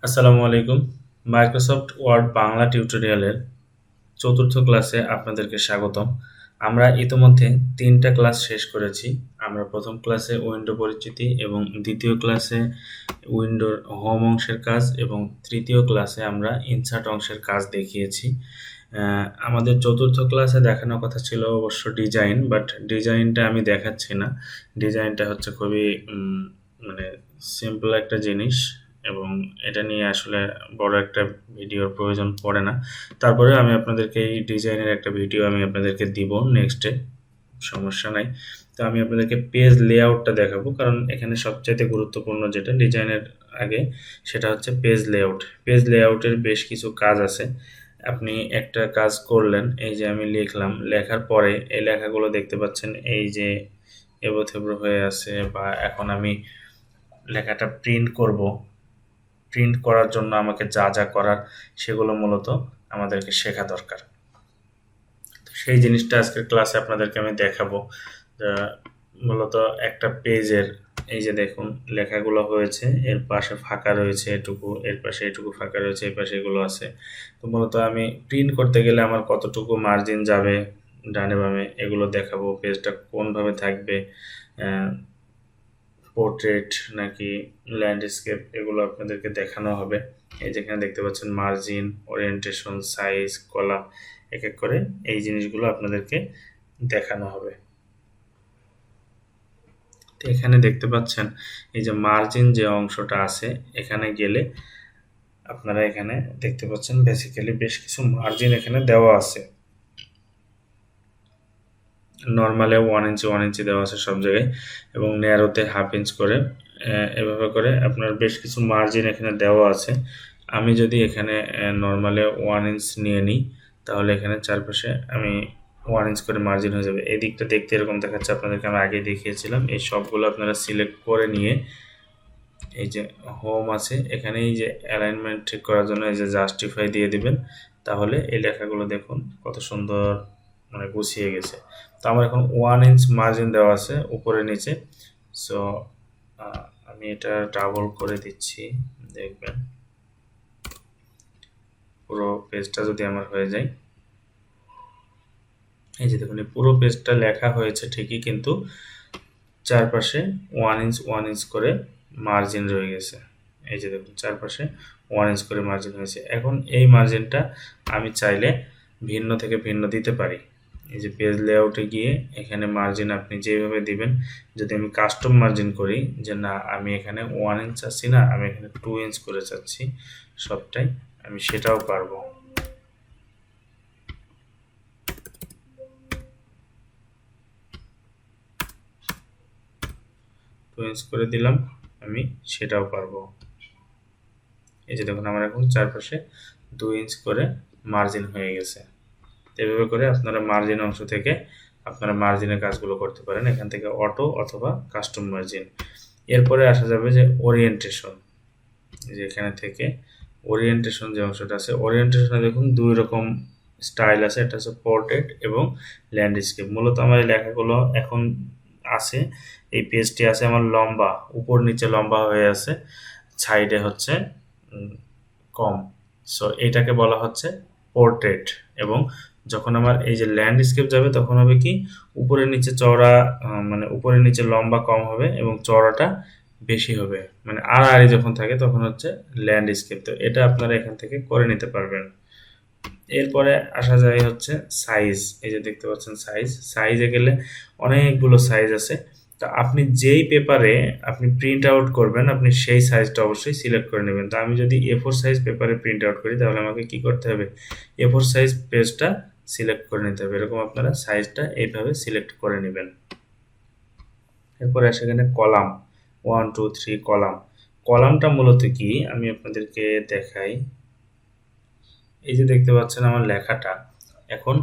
আসসালামু আলাইকুম। Microsoft word Bangla টিউটোরিয়ালের চতুর্থ ক্লাসে আপনাদেরকে স্বাগতম। আমরা ইতোমধ্যে ৩টা ক্লাস শেষ করেছি। আমরা প্রথম ক্লাসে উইন্ডো পরিচিতি এবং দ্বিতীয় ক্লাসে উইন্ডোর হোম অংশের কাজ এবং তৃতীয় ক্লাসে আমরা ইনসার্ট অংশের কাজ দেখিয়েছি। আমাদের চতুর্থ ক্লাসে দেখানোর কথা ছিল অবশ্য ডিজাইন, বাট ডিজাইনটা আমি দেখাচ্ছি না। ডিজাইনটা হচ্ছে খুবই মানে সিম্পল একটা জিনিস এবং এটা নিয়ে আসলে বড় একটা ভিডিওর প্রয়োজন পড়ে না। তারপরে আমি আপনাদেরকে এই ডিজাইনের একটা ভিডিও আমি আপনাদেরকে দিব নেক্সটে, সমস্যা নাই। তো আমি আপনাদেরকে পেজ লেআউটটা দেখাবো, কারণ এখানে সবচাইতে গুরুত্বপূর্ণ যেটা ডিজাইনের আগে সেটা হচ্ছে পেজ লেআউট। পেজ লেআউটের বেশ কিছু কাজ আছে। আপনি একটা কাজ করলেন, এই যে আমি লিখলাম, লেখার পরে এই লেখাগুলো দেখতে পাচ্ছেন এই যে এবড়োথেবড়ো হয়ে আছে, বা এখন আমি লেখাটা প্রিন্ট করব। প্রিন্ট করার জন্য আমাকে যা যা করার সেগুলো মূলত আমাদেরকে শেখা দরকার। সেই জিনিসটা আজকের ক্লাসে আপনাদেরকে আমি দেখাবো। মূলত একটা পেজের এই যে দেখুন লেখাগুলো হয়েছে, এর পাশে ফাঁকা রয়েছে এটুকু, এর পাশে এটুকু ফাঁকা রয়েছে, এর পাশে এগুলো আছে। তো মূলত আমি প্রিন্ট করতে গেলে আমার কতটুকু মার্জিন যাবে ডানে বামে এগুলো দেখাবো। পেজটা কোনভাবে থাকবে, পোর্ট্রেট নাকি ল্যান্ডস্কেপ, এগুলো আপনাদেরকে দেখানো হবে। এই যেখানে দেখতে পাচ্ছেন মার্জিন, ওরিয়েন্টেশন, সাইজ, কলাম, এক এক করে এই জিনিসগুলো আপনাদেরকে দেখানো হবে। তো এখানে দেখতে পাচ্ছেন এই যে মার্জিন যে অংশটা আছে, এখানে গেলে আপনারা এখানে দেখতে পাচ্ছেন বেসিক্যালি বেশ কিছু মার্জিন এখানে দেওয়া আছে। নর্মালে 1 ইঞ্চি দেওয়া আছে সব জায়গায়, এবং ন্যারোতে 1/2 ইঞ্চ করে, এভাবে করে আপনার বেশ কিছু মার্জিন এখানে দেওয়া আছে। আমি যদি এখানে নর্মালে 1 ইঞ্চ নিয়ে নিই, তাহলে এখানে চারপাশে আমি 1 ইঞ্চ করে মার্জিন হয়ে যাবে। এই দিকটা দেখতে এরকম দেখাচ্ছে, আপনাদেরকে আমি আগে দেখিয়েছিলাম। এই সবগুলো আপনারা সিলেক্ট করে নিয়ে এই যে হোম আছে এখানে এই যে অ্যালাইনমেন্ট ঠিক করার জন্য এই যে জাস্টিফাই দিয়ে দিবেন, তাহলে এই লেখাগুলো দেখুন কত সুন্দর গুছিয়ে গেছে। তো আমার এখন 1 ইঞ্চ মার্জিন দেওয়া আছে উপরে নিচে। সো আমি এটা ডাবল করে দিচ্ছি, দেখবেন পুরো পেজটা যদি আমার হয়ে যায়। এই যে দেখুন এই পুরো পেজটা লেখা হয়েছে ঠিকই, কিন্তু চারপাশে 1 ইঞ্চ করে মার্জিন রয়ে গেছে। এই যে দেখুন চারপাশে 1 ইঞ্চ করে মার্জিন হয়েছে। এখন এই মার্জিনটা আমি চাইলে ভিন্ন থেকে ভিন্ন দিতে পারি। এই যে পেজ লেআউটে গিয়ে এখানে মার্জিন আপনি যেভাবে দিবেন। যদি আমি কাস্টম মার্জিন করি, যে না আমি এখানে 1 ইঞ্চ চাচ্ছি না, আমি এখানে 2 ইঞ্চ করে চাচ্ছি সবটাই, আমি সেটাও পারবো। ইঞ্চ করে দিলাম, আমি সেটাও পারবো। এই যে দেখুন আমার এখন চারপাশে 2 ইঞ্চ করে মার্জিন হয়ে গেছে। এভাবে করে আপনারা মার্জিন অংশ থেকে আপনারা মার্জিনের কাজগুলো করতে পারেন, এখান থেকে অটো অথবা কাস্টম মার্জিন। এরপরে আসা যাবে যে ওরিয়েন্টেশন। যে এখানে থেকে ওরিয়েন্টেশন যে অংশটা আছে, ওরিয়েন্টেশনে দেখুন 2 রকম স্টাইল আছে, একটা হচ্ছে পোর্ট্রেট এবং ল্যান্ডস্কেপ। মূলত আমার এই লেখাগুলো এখন আছে, এই পেজটি আছে আমার লম্বা, উপর নিচে লম্বা হয়ে আছে, সাইডে হচ্ছে কম। সো এটাকে বলা হচ্ছে পোর্ট্রেট। এবং যখন আমার এই যে ল্যান্ডস্কেপ যাবে তখন হবে কি, উপরে নিচে চওড়া, উপরে নিচে লম্বা কম হবে এবং চওড়াটা বেশি হবে, আড়াআড়ি যখন থাকে তখন হচ্ছে ল্যান্ডস্কেপ। তো এটা আপনারা এখান থেকে করে নিতে পারবেন। এরপরে আসা যায় হচ্ছে সাইজ। এই যে দেখতে পাচ্ছেন সাইজ, সাইজে গেলে অনেকগুলো সাইজ আছে। তো আপনি যেই পেপারে আপনি প্রিন্ট আউট করবেন, আপনি সেই সাইজটা অবশ্যই সিলেক্ট করে নেবেন। তো আমি যদি A4 সাইজ পেপারে প্রিন্ট আউট করি, তাহলে আমাকে কি করতে হবে, A4 সাইজ পেজটা সিলেক্ট করে নিতে হবে। এরকম আপনারা সাইজটা এইভাবে সিলেক্ট করে নেবেন। এরপরে আসে এখানে কলাম, 1 2 3 কলাম। কলামটা মূলত কি আমি আপনাদেরকে দেখাই। এই যে দেখতে পাচ্ছেন আমার লেখাটা, এখন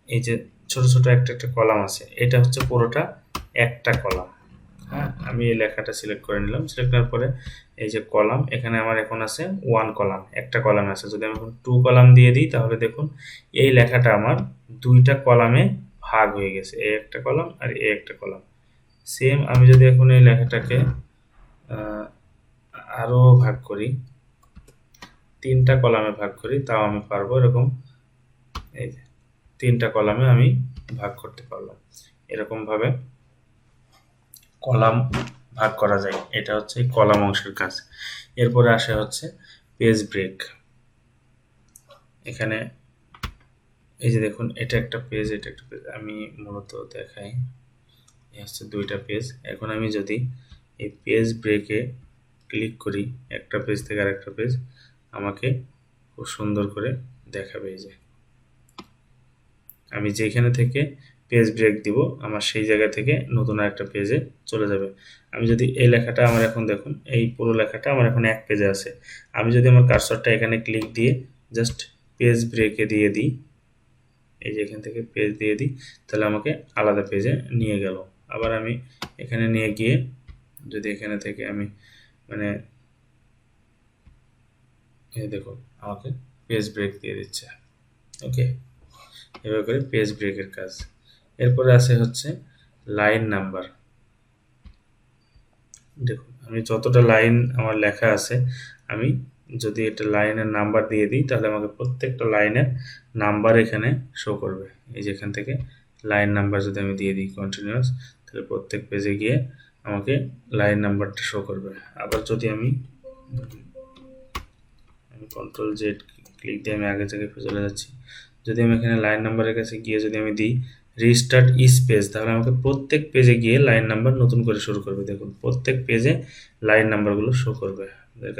এই যে ছোট ছোট একটা একটা কলাম আছে, এটা হচ্ছে পুরোটা একটা কলাম। হ্যাঁ, আমি এই লেখাটা সিলেক্ট করে নিলাম। সিলেক্ট করার পরে এই যে কলাম, এখানে আমার এখন আছে 1 কলাম, একটা কলাম আছে। যদি আমি এখন 2 কলাম দিয়ে দিই, তাহলে দেখুন এই লেখাটা আমার 2টা কলামে ভাগ হয়ে গেছে, এই একটা কলাম আর এই একটা কলাম। সেম আমি যদি এখন এই লেখাটাকে আরো ভাগ করি, 3টা কলামে ভাগ করি তাও আমি পারবো। এরকম এই যে 3টা কলামে আমি ভাগ করতে পারলাম। এরকম ভাবে কলাম ভাগ করা যায়। এটা হচ্ছে কলাম অংশের কাজ। এরপরে আসে হচ্ছে পেজ ব্রেক। এখানে এই যে দেখুন, এটা একটা পেজ, এটা একটা পেজ। আমি মূলত দেখাই, এই হচ্ছে 2টা পেজ। এখন আমি যদি এই পেজ ব্রেকে ক্লিক করি, একটা পেজ থেকে আরেকটা পেজ আমাকে খুব সুন্দর করে দেখাবে। এই যে আমি যেখানে থেকে পেজ ব্রেক দিব, আমার সেই জায়গা থেকে নতুন আরেকটা পেজে চলে যাবে। আমি যদি এই লেখাটা, আমার এখন দেখুন এই পুরো লেখাটা আমার এখন এক পেজে আছে। আমি যদি আমার কার্সরটা এখানে ক্লিক দিয়ে জাস্ট পেজ ব্রেকে দিয়ে দিই, এই যে এখান থেকে পেজ দিয়ে দিই, তাহলে আমাকে আলাদা পেজে নিয়ে গেল। আবার আমি এখানে নিয়ে গিয়ে যদি এখানে থেকে আমি মানে এই দেখুন আমাকে পেজ ব্রেক দিয়ে দিচ্ছে। ওকে, এভাবে করে পেজ ব্রেকের কাজ। এরপরে আছে হচ্ছে লাইন নাম্বার। দেখুন আমি যতটা লাইন আমার লেখা আছে, আমি যদি এটা লাইনের নাম্বার দিয়ে দিই, তাহলে আমাকে প্রত্যেকটা লাইনের নাম্বার এখানে শো করবে। এই যে এখান থেকে লাইন নাম্বার যদি আমি দিয়ে দিই কন্টিনিউয়াস, তাহলে প্রত্যেক পেজে গিয়ে আমাকে লাইন নাম্বারটা শো করবে। আবার যদি আমি কন্ট্রোল জেড ক্লিক দিয়ে আমি আগের জায়গায় চলে যাচ্ছি, যদি আমি এখানে লাইন নাম্বারের কাছে গিয়ে যদি আমি দিই রিস্টার্ট ইচ পেজ, তাহলে আমাকে প্রত্যেক পেজে গিয়ে লাইন নাম্বার নতুন করে শুরু করবে। দেখুন প্রত্যেক পেজে লাইন নাম্বারগুলো শো করবে।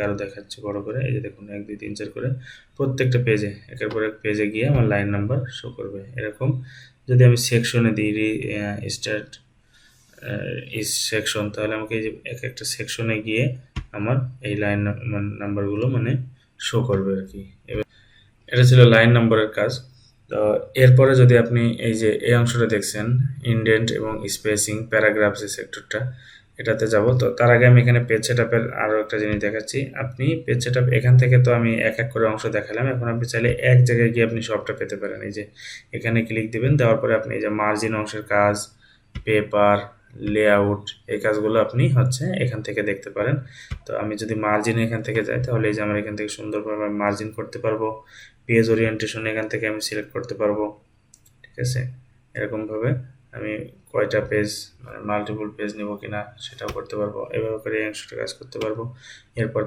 আরও দেখাচ্ছে বড় করে, এই যে দেখুন 1 2 3 4 করে প্রত্যেকটা পেজে একের পর এক পেজে গিয়ে আমার লাইন নাম্বার শো করবে। এরকম যদি আমি সেকশনে দিই স্টার্ট ইচ সেকশন, তাহলে আমাকে এই যে এক একটা সেকশনে গিয়ে আমার এই লাইন নাম্বারগুলো মানে শো করবে আর কি। এবার এটা ছিল লাইন নাম্বারের কাজ। তো এরপরে যদি আপনি এই যে এই অংশটা দেখছেন ইনডেন্ট এবং স্পেসিং প্যারাগ্রাফ যে সেক্টরটা, এটাতে যাব। তো তার আগে আমি এখানে পেজ সেটআপের আরও একটা জিনিস দেখাচ্ছি। আপনি পেজ সেটআপ এখান থেকে তো আমি এক এক করে অংশ দেখালাম, এখন আপনি চাইলে এক জায়গায় গিয়ে আপনি সবটা পেতে পারেন। এই যে এখানে ক্লিক দিবেন, দেওয়ার পরে আপনি এই যে মার্জিন অংশের কাজ, পেপার, লেআউট, এই কাজগুলো আপনি হচ্ছে এখান থেকে দেখতে পারেন। তো আমি যদি মার্জিন এখান থেকে যাই, তাহলে এই যে আমার এখান থেকে সুন্দরভাবে মার্জিন করতে পারবো। পেজ ওরিয়েন্টেশন এখান থেকে আমি সিলেক্ট করতে পারবো। ঠিক আছে, এরকমভাবে আমি কয়টা পেজ মানে মাল্টিপল পেজ নেব কিনা সেটাও করতে পারবো। এভাবে করে এই অংশটা কাজ করতে পারবো। এরপর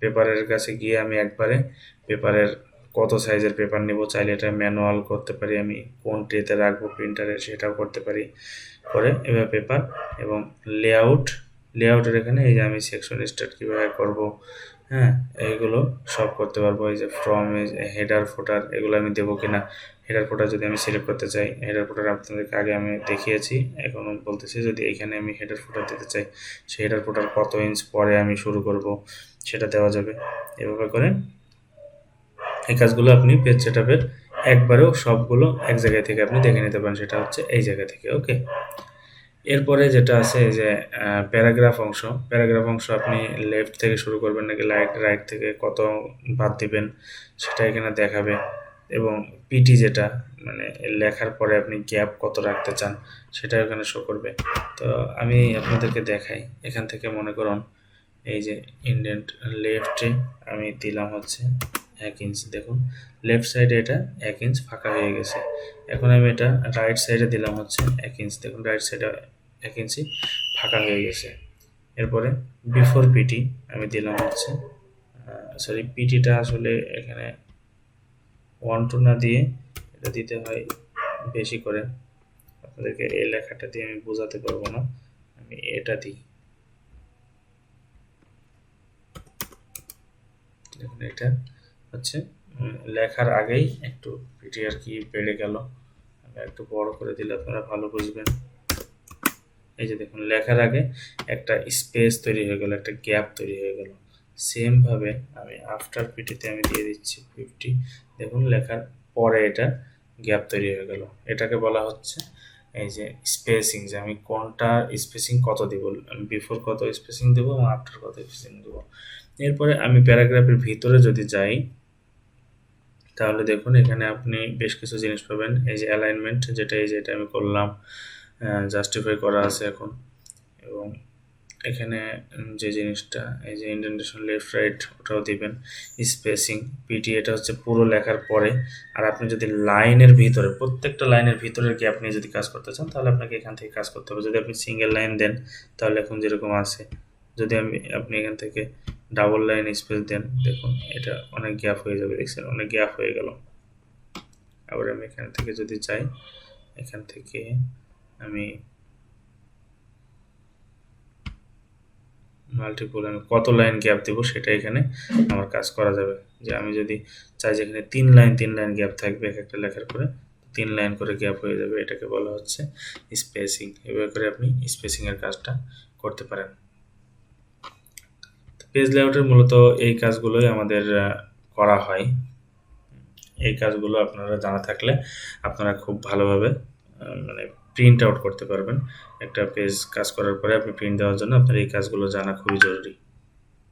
পেপারের কাছে গিয়ে আমি একবারে পেপারের কত সাইজের পেপার নেব, চাইলে এটা ম্যানুয়াল করতে পারি, আমি কোন ট্রেতে রাখবো প্রিন্টারে সেটাও করতে পারি। করে এভাবে পেপার এবং লেআউটের এখানে এই যে আমি সেকশন স্টার্ট কীভাবে করব, হ্যাঁ, এইগুলো সব করতে পারবো। এই যে ফ্রম, হেডার ফুটার এগুলো আমি দেবো কিনা, হেডার ফুটার যদি আমি সিলেক্ট করতে চাই, হেডার ফুটার আপনাদেরকে আগে আমি দেখিয়েছি, এখনও বলতেছি। যদি এখানে আমি হেডার ফুটার দিতে চাই, সেই হেডার ফুটার কত ইঞ্চ পরে আমি শুরু করব সেটা দেওয়া যাবে। এভাবে করে এই কাজগুলো আপনি পেজ সেটআপের একবারেও সবগুলো এক জায়গায় থেকে আপনি দেখে নিতে পারেন, সেটা হচ্ছে এই জায়গা থেকে। ওকে, এরপরে যেটা আছে এই যে প্যারাগ্রাফ অংশ আপনি লেফট থেকে শুরু করবেন নাকি রাইট থেকে কত বাদ দিবেন সেটা এখানে দেখাবে। এবং পিটি যেটা মানে লেখার পরে আপনি গ্যাপ কত রাখতে চান সেটা এখানে শো করবে। তো আমি আপনাদেরকে দেখাই, এখান থেকে মনে করুন এই যে ইন্ডেন্ট লেফটে আমি দিলাম হচ্ছে 1 ইঞ্চ। দেখুন লেফট সাইডে এটা 1 ইঞ্চ ফাঁকা হয়ে গেছে। এখন আমি এটা রাইট সাইডে দিলাম হচ্ছে 1 ইঞ্চ। দেখুন রাইট সাইডে 1 ইঞ্চি ফাঁকা হয়ে গেছে। এরপরে বিফোর পিটি আমি দিলাম হচ্ছে সরি, পিটিটা আসলে এখানে 1 2 না দিয়ে এটা দিতে হয় বেশি করে। আপনাদেরকে এই লেখাটা দিয়ে আমি বোঝাতে পারবো না, আমি এটা দিই। দেখুন এটা হচ্ছে লেখার আগেই একটু পিটি আর কি বেড়ে গেল, আমি একটু বড় করে দিলে আপনারা ভালো বুঝবেন। এই যে দেখুন লেখার আগে একটা স্পেস তৈরি হয়ে গেল, একটা গ্যাপ তৈরি হয়ে গেল। সেম ভাবে আমি আফটার পিটিতে আমি দিয়ে দিচ্ছি 50। দেখুন লেখার পরে এটা গ্যাপ তৈরি হয়ে গেল। এটাকে বলা হচ্ছে এই যে স্পেসিং, যে আমি কোনটা স্পেসিং কত দিব, বিফোর কত স্পেসিং দেবো এবং আফটার কত স্পেসিং দেবো। এরপরে আমি প্যারাগ্রাফের ভিতরে যদি যাই, তাহলে দেখুন এখানে আপনি বেশ কিছু জিনিস পাবেন। এই যে অ্যালাইনমেন্ট, যেটা এই যে এটা আমি করলাম, জাস্টিফাই করা আছে এখন, এবং এখানে যে জিনিসটা, এই যে ইন্ডেন্টেশন লেফট রাইট ওটাও দিবেন। স্পেসিং পিটি এটা হচ্ছে পুরো লেখার পরে। আর আপনি যদি লাইনের ভিতরে, প্রত্যেকটা লাইনের ভিতরের গ্যাপ নিয়ে যদি কাজ করতে চান তাহলে আপনাকে এখান থেকে কাজ করতে হবে। যদি আপনি সিঙ্গেল লাইন দেন তাহলে এখন যেরকম আছে, যদি আপনি এখান থেকে ডাবল লাইন স্পেস দেন, দেখুন এটা অনেক গ্যাপ হয়ে যাবে, দেখছেন অনেক গ্যাপ হয়ে গেল। আবার আমি এখান থেকে যদি চাই, এখান থেকে আমি মাল্টিপল আমি কত লাইন গ্যাপ দেবো সেটা এখানে আমার কাজ করা যাবে। যে আমি যদি চাই যে এখানে 3 লাইন গ্যাপ থাকবে এক একটা লেখার পরে, 3 লাইন করে গ্যাপ হয়ে যাবে, এটাকে বলা হচ্ছে স্পেসিং। এভাবে করে আপনি স্পেসিংয়ের কাজটা করতে পারেন। পেজ লেআউটের মূলত এই কাজগুলোই আমাদের করা হয়। এই কাজগুলো আপনারা জানা থাকলে আপনারা খুব ভালোভাবে মানে প্রিন্ট আউট করতে পারবেন। একটা পেজ কাজ করার পরে আপনি প্রিন্ট দেওয়ার জন্য আপনার এই কাজগুলো জানা খুবই জরুরি।